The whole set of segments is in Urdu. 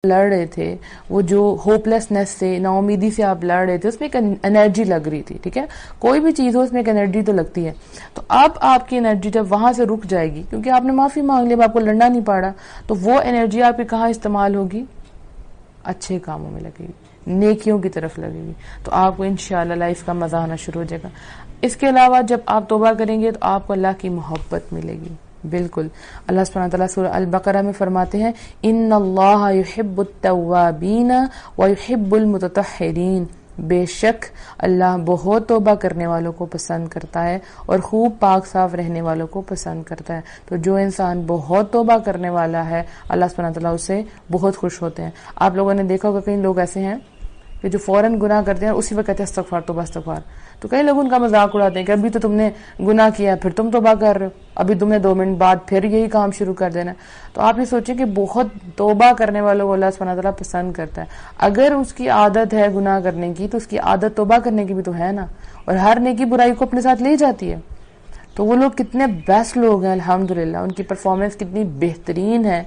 لڑ رہے تھے، وہ جو ہوپلیسنس سے، نا امیدی سے آپ لڑ رہے تھے، اس میں ایک انرجی لگ رہی تھی. ٹھیک ہے، کوئی بھی چیز ہو اس میں ایک انرجی تو لگتی ہے. تو اب آپ کی انرجی جب وہاں سے رک جائے گی، کیونکہ آپ نے معافی مانگ لی، اب آپ کو لڑنا نہیں پڑا، تو وہ انرجی آپ کی کہاں استعمال ہوگی؟ اچھے کاموں میں لگے گی، نیکیوں کی طرف لگے گی. تو آپ کو انشاءاللہ لائف کا مزہ آنا شروع ہو جائے گا. اس کے علاوہ جب آپ توبہ کریں گے تو آپ کو اللہ کی محبت ملے گی. بالکل اللہ سبحانہ وتعالیٰ سورہ البقرہ میں فرماتے ہیں ان اللہ یحب التوابین ویحب المتطہرین، بے شک اللہ بہت توبہ کرنے والوں کو پسند کرتا ہے اور خوب پاک صاف رہنے والوں کو پسند کرتا ہے. تو جو انسان بہت توبہ کرنے والا ہے اللہ سبحانہ وتعالیٰ اس سے بہت خوش ہوتے ہیں. آپ لوگوں نے دیکھا ہوگا کئی لوگ ایسے ہیں کہ جو فوراً گناہ کرتے ہیں اسی وقت کہتے ہیں استغفار توبہ استغفار. تو کئی لوگ ان کا مذاق اڑاتے ہیں کہ ابھی تو تم نے گناہ کیا پھر تم توبہ کر رہے ہو، ابھی تم نے 2 منٹ بعد پھر یہی کام شروع کر دینا. تو آپ یہ سوچیں کہ بہت توبہ کرنے والوں کو اللہ سبحانہ وتعالیٰ پسند کرتا ہے. اگر اس کی عادت ہے گناہ کرنے کی تو اس کی عادت توبہ کرنے کی بھی تو ہے نا، اور ہر نیکی برائی کو اپنے ساتھ لے جاتی ہے. تو وہ لوگ کتنے بیسٹ لوگ ہیں الحمدللہ، ان کی پرفارمنس کتنی بہترین ہے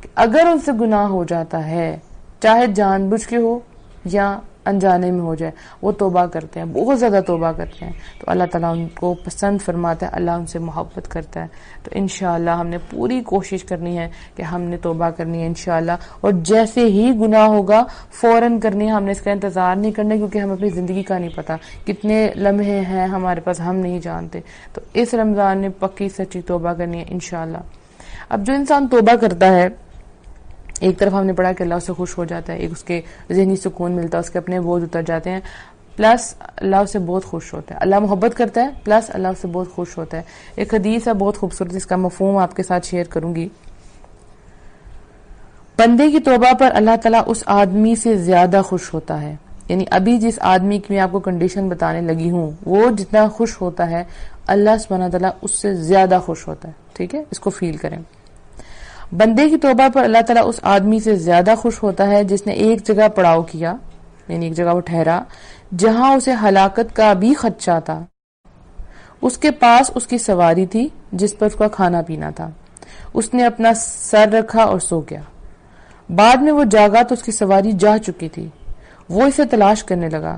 کہ اگر ان سے گناہ ہو جاتا ہے چاہے جان بوجھ کے ہو یا انجانے میں ہو جائے، وہ توبہ کرتے ہیں، بہت زیادہ توبہ کرتے ہیں. تو اللہ تعالیٰ ان کو پسند فرماتا ہے، اللہ ان سے محبت کرتا ہے. تو انشاءاللہ ہم نے پوری کوشش کرنی ہے کہ ہم نے توبہ کرنی ہے انشاءاللہ، اور جیسے ہی گناہ ہوگا فوراً کرنی ہے. ہم نے اس کا انتظار نہیں کرنا، کیونکہ ہم اپنی زندگی کا نہیں پتا کتنے لمحے ہیں ہمارے پاس، ہم نہیں جانتے. تو اس رمضان میں پکی سچی توبہ کرنی ہے انشاءاللہ. اب جو انسان توبہ کرتا ہے، ایک طرف ہم نے پڑھا کہ اللہ اس سے خوش ہو جاتا ہے، ایک اس کے ذہنی سکون ملتا ہے، اس کے اپنے بوجھ اتر جاتے ہیں، پلس اللہ اس سے بہت خوش ہوتا ہے. اللہ محبت کرتا ہے پلس اللہ اس سے بہت خوش ہوتا ہے. ایک حدیث ہے بہت خوبصورت، اس کا مفہوم آپ کے ساتھ شیئر کروں گی. بندے کی توبہ پر اللہ تعالیٰ اس آدمی سے زیادہ خوش ہوتا ہے. یعنی ابھی جس آدمی کی میں آپ کو کنڈیشن بتانے لگی ہوں، وہ جتنا خوش ہوتا ہے اللہ سبحانہ تعالیٰ اس سے زیادہ خوش ہوتا ہے. ٹھیک ہے، اس کو فیل کریں. بندے کی توبہ پر اللہ تعالیٰ اس آدمی سے زیادہ خوش ہوتا ہے جس نے ایک جگہ پڑاؤ کیا، یعنی ایک جگہ وہ ٹھہرا جہاں اسے ہلاکت کا بھی خدشہ تھا. اس کے پاس اس کی سواری تھی جس پر اس کا کھانا پینا تھا. اس نے اپنا سر رکھا اور سو گیا. بعد میں وہ جاگا تو اس کی سواری جا چکی تھی. وہ اسے تلاش کرنے لگا.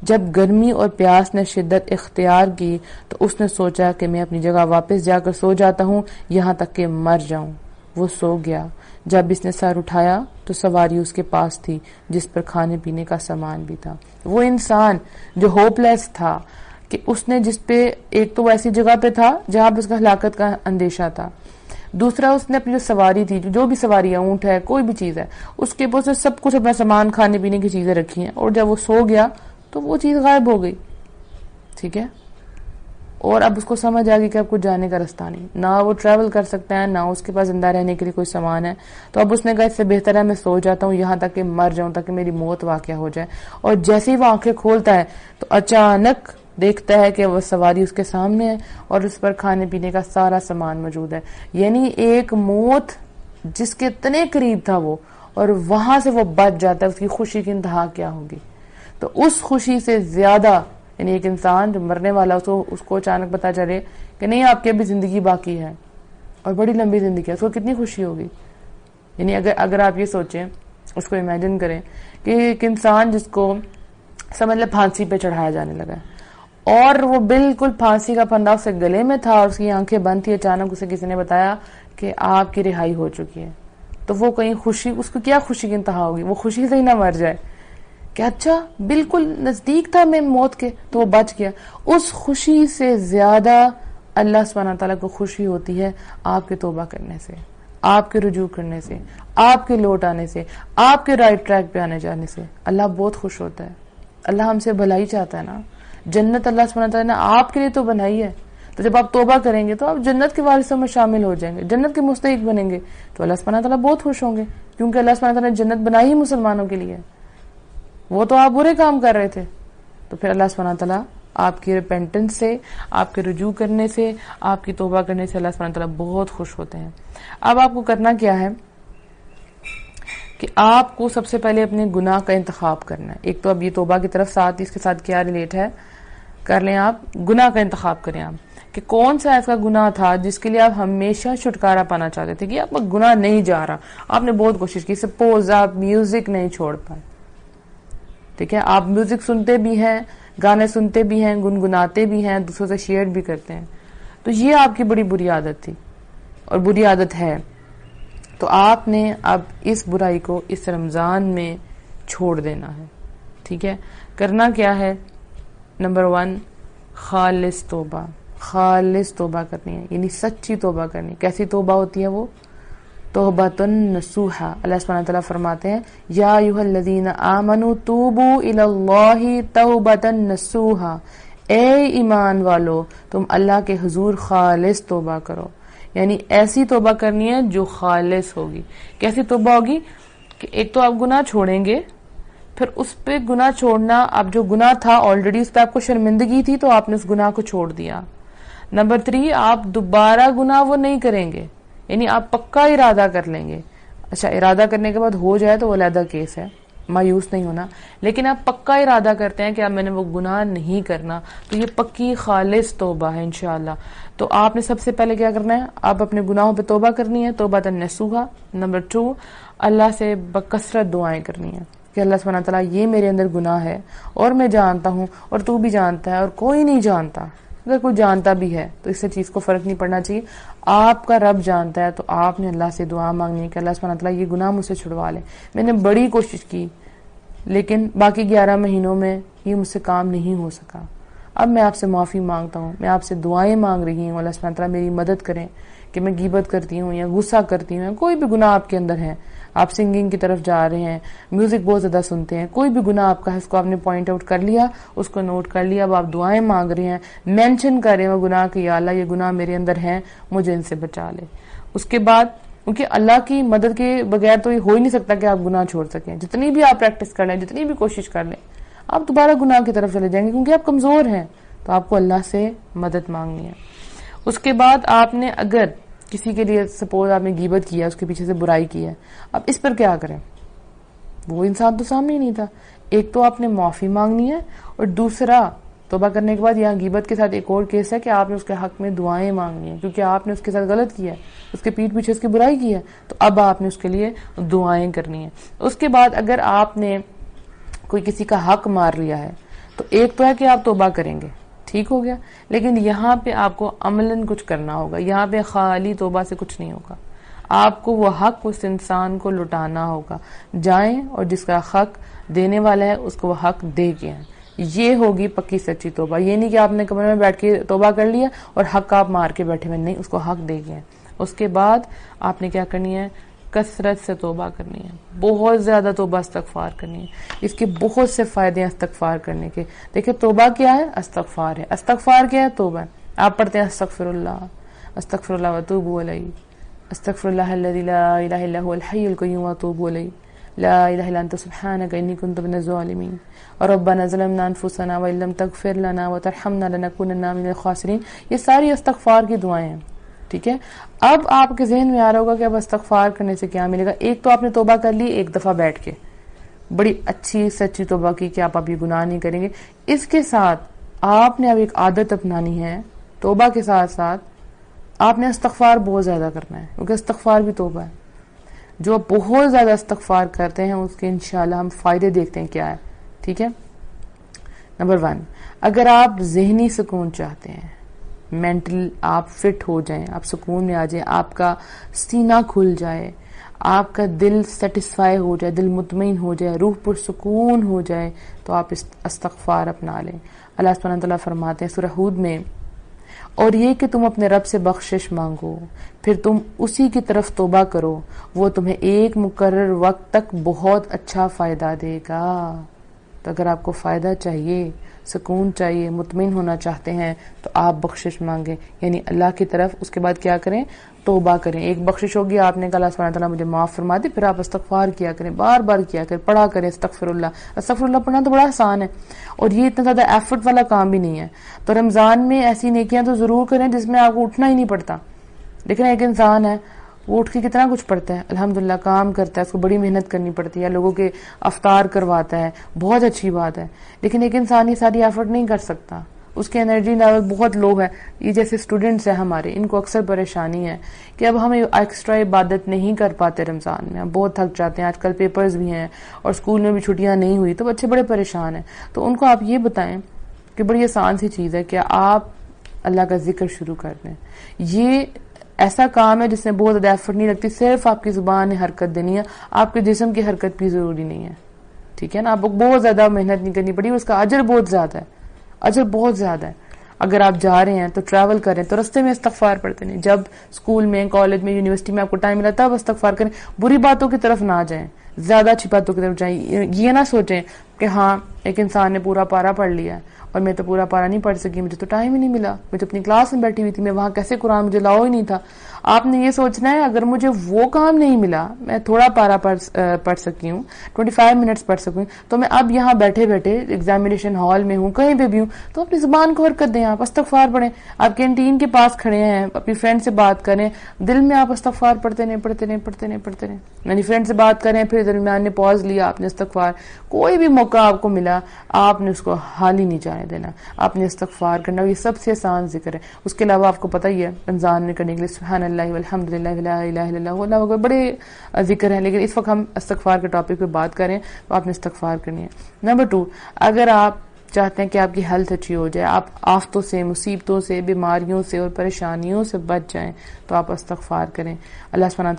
جب گرمی اور پیاس نے شدت اختیار کی تو اس نے سوچا کہ میں اپنی جگہ واپس جا کر سو جاتا ہوں یہاں تک کہ مر جاؤں. وہ سو گیا. جب اس نے سر اٹھایا تو سواری اس کے پاس تھی جس پر کھانے پینے کا سامان بھی تھا. وہ انسان جو ہوپ لیس تھا کہ اس نے جس پہ ایک تو وہ ایسی جگہ پہ تھا جہاں پہ اس کا ہلاکت کا اندیشہ تھا، دوسرا اس نے اپنی جو سواری تھی، جو بھی سواری ہے، اونٹ ہے، کوئی بھی چیز ہے، اس کے اوپر سب کچھ اپنا سامان کھانے پینے کی چیزیں رکھی ہیں، اور جب وہ سو گیا تو وہ چیز غائب ہو گئی. ٹھیک ہے، اور اب اس کو سمجھ آ گئی کہ اب کچھ جانے کا رستہ نہیں، نہ وہ ٹریول کر سکتا ہے، نہ اس کے پاس زندہ رہنے کے لیے کوئی سامان ہے. تو اب اس نے کہا اس سے بہتر ہے میں سو جاتا ہوں یہاں تک کہ مر جاؤں تاکہ میری موت واقع ہو جائے. اور جیسے ہی وہ آنکھیں کھولتا ہے تو اچانک دیکھتا ہے کہ وہ سواری اس کے سامنے ہے اور اس پر کھانے پینے کا سارا سامان موجود ہے. یعنی ایک موت جس کے اتنے قریب تھا وہ، اور وہاں سے وہ بچ جاتا ہے. اس کی خوشی کی انتہا کیا ہوگی؟ تو اس خوشی سے زیادہ، یعنی ایک انسان جو مرنے والا اس کو اچانک پتا چلے کہ نہیں آپ کی ابھی زندگی باقی ہے اور بڑی لمبی زندگی ہے، اس کو کتنی خوشی ہوگی. یعنی اگر آپ یہ سوچیں، اس کو امیجن کریں کہ ایک انسان جس کو سمجھ لیں پھانسی پہ چڑھایا جانے لگا ہے اور وہ بالکل پھانسی کا پھندا اس سے گلے میں تھا اور اس کی آنکھیں بند تھی، اچانک اسے کسی نے بتایا کہ آپ کی رہائی ہو چکی ہے. تو وہ کہیں خوشی، اس کو کیا خوشی کی انتہا ہوگی؟ وہ خوشی سے ہی نہ مر جائے کہ اچھا بالکل نزدیک تھا میں موت کے تو وہ بچ گیا. اس خوشی سے زیادہ اللہ سبحانہ تعالیٰ کو خوشی ہوتی ہے آپ کے توبہ کرنے سے، آپ کے رجوع کرنے سے، آپ کے لوٹ آنے سے، آپ کے رائٹ ٹریک پہ آنے جانے سے. اللہ بہت خوش ہوتا ہے. اللہ ہم سے بھلائی چاہتا ہے نا. جنت اللہ سبحانہ تعالیٰ نے آپ کے لیے تو بنائی ہے. تو جب آپ توبہ کریں گے تو آپ جنت کے وارثوں میں شامل ہو جائیں گے، جنت کے مستحق بنیں گے. تو اللہ سبحانہ تعالیٰ بہت خوش ہوں گے، کیونکہ اللہ سبحانہ تعالیٰ نے جنت بنائی ہی مسلمانوں کے لیے. وہ تو آپ برے کام کر رہے تھے، تو پھر اللہ سبحانہ تعالیٰ آپ کی ریپینٹنس سے، آپ کے رجوع کرنے سے، آپ کی توبہ کرنے سے اللہ سبحانہ تعالیٰ بہت خوش ہوتے ہیں. اب آپ کو کرنا کیا ہے کہ آپ کو سب سے پہلے اپنے گناہ کا انتخاب کرنا ہے. ایک تو اب یہ توبہ کی طرف ساتھ، اس کے ساتھ کیا ریلیٹ ہے کر لیں، آپ گناہ کا انتخاب کریں. آپ کہ کون سا ایسا گناہ تھا جس کے لیے آپ ہمیشہ چھٹکارا پانا چاہتے تھے کہ آپ کا گناہ نہیں جا رہا, آپ نے بہت کوشش کی. سپوز آپ میوزک نہیں چھوڑ پائے, ٹھیک ہے, آپ میوزک سنتے بھی ہیں, گانے سنتے بھی ہیں, گنگناتے بھی ہیں, دوسروں سے شیئر بھی کرتے ہیں, تو یہ آپ کی بڑی بری عادت تھی اور بری عادت ہے. تو آپ نے اب اس برائی کو اس رمضان میں چھوڑ دینا ہے. ٹھیک ہے, کرنا کیا ہے؟ نمبر 1, خالص توبہ. خالص توبہ کرنی ہے, یعنی سچی توبہ کرنی. کیسی توبہ ہوتی ہے وہ؟ توبۃ نصوحہ. اللہ سبحانہ تعالیٰ فرماتے ہیں یا ایھا الذین آمنوا توبوا الی اللہ توبۃ نصوحہ, اے ایمان والو تم اللہ کے حضور خالص توبہ کرو. یعنی ایسی توبہ کرنی ہے جو خالص ہوگی. کیسی توبہ ہوگی؟ کہ ایک تو آپ گناہ چھوڑیں گے, پھر اس پہ گناہ چھوڑنا, اب جو گناہ تھا آلریڈی اس پہ آپ کو شرمندگی تھی تو آپ نے اس گناہ کو چھوڑ دیا. نمبر 3, آپ دوبارہ گناہ وہ نہیں کریں گے, یعنی آپ پکا ارادہ کر لیں گے. اچھا, ارادہ کرنے کے بعد ہو جائے تو وہ علیحدہ کیس ہے, مایوس نہیں ہونا, لیکن آپ پکا ارادہ کرتے ہیں کہ اب میں نے وہ گناہ نہیں کرنا, تو یہ پکی خالص توبہ ہے انشاءاللہ. تو آپ نے سب سے پہلے کیا کرنا ہے؟ آپ اپنے گناہوں پہ توبہ کرنی ہے, توبہ نصوحہ. نمبر 2, اللہ سے بکثرت دعائیں کرنی ہیں کہ اللہ سبحانہ تعالیٰ یہ میرے اندر گناہ ہے اور میں جانتا ہوں اور تو بھی جانتا ہے اور کوئی نہیں جانتا. اگر کوئی جانتا بھی ہے تو اس سے چیز کو فرق نہیں پڑنا چاہیے. آپ کا رب جانتا ہے, تو آپ نے اللہ سے دعا مانگنی ہے کہ اللہ سبحانہ تعالیٰ یہ گناہ مجھ سے چھڑوا لے. میں نے بڑی کوشش کی لیکن باقی 11 مہینوں میں یہ مجھ سے کام نہیں ہو سکا. اب میں آپ سے معافی مانگتا ہوں, میں آپ سے دعائیں مانگ رہی ہوں, اللہ سبحانہ تعالیٰ میری مدد کریں کہ میں غیبت کرتی ہوں یا غصہ کرتی ہوں, کوئی بھی گناہ آپ کے اندر ہے, آپ سنگنگ کی طرف جا رہے ہیں, میوزک بہت زیادہ سنتے ہیں, کوئی بھی گناہ آپ کا ہے, اس کو آپ نے پوائنٹ آؤٹ کر لیا, اس کو نوٹ کر لیا, اب آپ دعائیں مانگ رہے ہیں, مینشن کر رہے ہیں وہ گناہ کہ یا اللہ یہ گناہ میرے اندر ہیں, مجھے ان سے بچا لے. اس کے بعد کیونکہ اللہ کی مدد کے بغیر تو یہ ہو ہی نہیں سکتا کہ آپ گناہ چھوڑ سکیں. جتنی بھی آپ پریکٹس کر لیں, جتنی بھی کوشش کر لیں, آپ دوبارہ گناہ کی طرف چلے جائیں گے کیونکہ آپ کمزور ہیں. تو آپ کو اللہ سے مدد مانگنی ہے. اس کے بعد آپ نے اگر کسی کے لیے سپوز آپ نے غیبت کیا, اس کے پیچھے سے برائی کی ہے, اب اس پر کیا کریں؟ وہ انسان تو سامنے ہی نہیں تھا. ایک تو آپ نے معافی مانگنی ہے, اور دوسرا توبہ کرنے کے بعد یہاں غیبت کے ساتھ ایک اور کیس ہے کہ آپ نے اس کے حق میں دعائیں مانگنی ہیں, کیونکہ آپ نے اس کے ساتھ غلط کیا ہے, اس کے پیٹھ پیچھے اس کی برائی کی ہے, تو اب آپ نے اس کے لیے دعائیں کرنی ہیں. اس کے بعد اگر آپ نے کوئی کسی کا حق مار لیا ہے تو ایک تو ہے کہ آپ توبہ کریں گے, ٹھیک ہو گیا, لیکن یہاں پہ آپ کو عملاً کچھ کرنا ہوگا. یہاں پہ خالی توبہ سے کچھ نہیں ہوگا, آپ کو وہ حق اس انسان کو لٹانا ہوگا. جائیں اور جس کا حق دینے والا ہے اس کو وہ حق دے کے ہیں. یہ ہوگی پکی سچی توبہ. یہ نہیں کہ آپ نے کمرے میں بیٹھ کے توبہ کر لیا اور حق آپ مار کے بیٹھے ہوئے, نہیں, اس کو حق دے گئے. اس کے بعد آپ نے کیا کرنی ہے؟ کثرت سے توبہ کرنی ہے, بہت زیادہ توبہ استغفار کرنی ہے. اس کے بہت سے فائدے ہیں استغفار کرنے کے. دیکھیں توبہ کیا ہے؟ استغفار ہے. استغفار کیا ہے؟ توبہ. آپ پڑھتے ہیں استغفر اللہ واتوب الیہ, استغفر اللہ الذی لا الہ الا هو الحی القیوم واتوب الیہ, لا الہ الا انت سبحانک انی کنت من الظالمین, ربنا ظلمنا انفسنا وان لم تغفر لنا وترحمنا لنکونن من الخاسرین. یہ ساری استغفار کی دعائیں ہیں. ٹھیک ہے, اب آپ کے ذہن میں آ رہا ہوگا کہ اب استغفار کرنے سے کیا ملے گا. ایک تو آپ نے توبہ کر لی ایک دفعہ بیٹھ کے, بڑی اچھی سچی توبہ کی کہ آپ اب یہ گناہ نہیں کریں گے. اس کے ساتھ آپ نے اب ایک عادت اپنانی ہے, توبہ کے ساتھ ساتھ آپ نے استغفار بہت زیادہ کرنا ہے, کیونکہ استغفار بھی توبہ ہے. جو بہت زیادہ استغفار کرتے ہیں اس کے انشاءاللہ ہم فائدے دیکھتے ہیں کیا ہے. ٹھیک ہے, نمبر 1, اگر آپ ذہنی سکون چاہتے ہیں, مینٹل آپ فٹ ہو جائیں, آپ سکون میں آ جائیں, آپ کا سینہ کھل جائے, آپ کا دل سیٹسفائی ہو جائے, دل مطمئن ہو جائے, روح پرسکون ہو جائے, تو آپ استغفار اپنا لیں. اللہ سبحانہ تعالیٰ فرماتے ہیں سورہ ہود میں, اور یہ کہ تم اپنے رب سے بخشش مانگو, پھر تم اسی کی طرف توبہ کرو, وہ تمہیں ایک مقرر وقت تک بہت اچھا فائدہ دے گا. تو اگر آپ کو فائدہ چاہیے, سکون چاہیے, مطمئن ہونا چاہتے ہیں, تو آپ بخشش مانگیں, یعنی اللہ کی طرف. اس کے بعد کیا کریں؟ توبہ کریں. ایک بخشش ہوگی, آپ نے کہا اللہ سبحانہ تعالیٰ مجھے معاف فرما دے, پھر آپ استغفار کیا کریں, بار بار کیا کریں, پڑھا کریں استغفر اللہ. استغفر اللہ پڑھنا تو بڑا آسان ہے اور یہ اتنا زیادہ ایفرٹ والا کام بھی نہیں ہے. تو رمضان میں ایسی نیکیاں تو ضرور کریں جس میں آپ کو اٹھنا ہی نہیں پڑتا. لیکن ایک انسان ہے وہ اٹھ کے کتنا کچھ پڑھتا ہے, الحمدللہ کام کرتا ہے, اس کو بڑی محنت کرنی پڑتی ہے, لوگوں کے افطار کرواتا ہے, بہت اچھی بات ہے. لیکن ایک انسان یہ ساری ایفرٹ نہیں کر سکتا. اس کے انرجی لیول بہت لو ہے. یہ جیسے اسٹوڈنٹس ہیں ہمارے، ان کو اکثر پریشانی ہے کہ اب ہم ایکسٹرا عبادت نہیں کر پاتے رمضان میں، ہم بہت تھک جاتے ہیں. آج کل پیپرز بھی ہیں اور اسکول میں بھی چھٹیاں نہیں ہوئی تو بچے بڑے پریشان ہیں. تو ان کو آپ یہ بتائیں کہ بڑی آسان سی چیز ہے کہ آپ اللہ کا ذکر شروع کر دیں. یہ ایسا کام ہے جس میں بہت زیادہ ایفرٹ نہیں لگتی، صرف آپ کی زبان نے حرکت دینی ہے، آپ کے جسم کی حرکت بھی ضروری نہیں ہے. ٹھیک ہے نا، آپ کو بہت زیادہ محنت نہیں کرنی پڑی، اس کا اجر بہت زیادہ ہے، اجر بہت زیادہ ہے. اگر آپ جا رہے ہیں تو ٹریول کریں تو رستے میں استغفار پڑھتے ہیں. جب اسکول میں، کالج میں، یونیورسٹی میں آپ کو ٹائم ملا تب استغفار کریں. بری باتوں کی طرف نہ جائیں، زیادہ اچھی باتوں کی طرف جائیں. یہ نہ سوچیں کہ ہاں ایک انسان نے پورا پارا پڑھ لیا ہے اور میں تو پورا پارا نہیں پڑھ سکی، مجھے تو ٹائم ہی نہیں ملا، میں تو اپنی کلاس میں بیٹھی ہوئی تھی، میں وہاں کیسے قرآن مجھے لاؤ ہی نہیں تھا. آپ نے یہ سوچنا ہے اگر مجھے وہ کام نہیں ملا، میں تھوڑا پارا پڑھ سکی ہوں، 25 منٹس پڑھ سکوں، تو میں اب یہاں بیٹھے بیٹھے ایگزامینیشن ہال میں ہوں، کہیں پہ بھی ہوں، تو اپنی زبان کو حرکت دیں، آپ استغفار پڑھیں. آپ کینٹین کے پاس کھڑے ہیں، اپنی فرینڈ سے بات کریں، دل میں آپ استغفار پڑھتے رہیں. یعنی فرینڈ سے بات کریں، پھر درمیان نے پاز لیا، آپ نے استغفار. کوئی بھی موقع آپ کو ملا آپ نے اس کو حال ہی نہیں جانے دینا، آپ نے استغفار کرنا. یہ سب سے آسان ذکر ہے. اس کے علاوہ آپ کو پتہ ہی ہے رمضان میں کرنے کے لیے سبحان اللہ والحمد للہ ولا الہ الا اللہ واللہ اکبر، بڑے ذکر ہیں، لیکن اس وقت ہم استغفار کے ٹاپک پہ بات کریں تو آپ نے استغفار کرنی ہے. نمبر 2، اگر آپ چاہتے ہیں کہ آپ کی ہیلتھ اچھی ہو جائے، آپ آفتوں سے، مصیبتوں سے، بیماریوں سے اور پریشانیوں سے بچ جائیں، تو آپ استغفار کریں. اللہ سبحانہ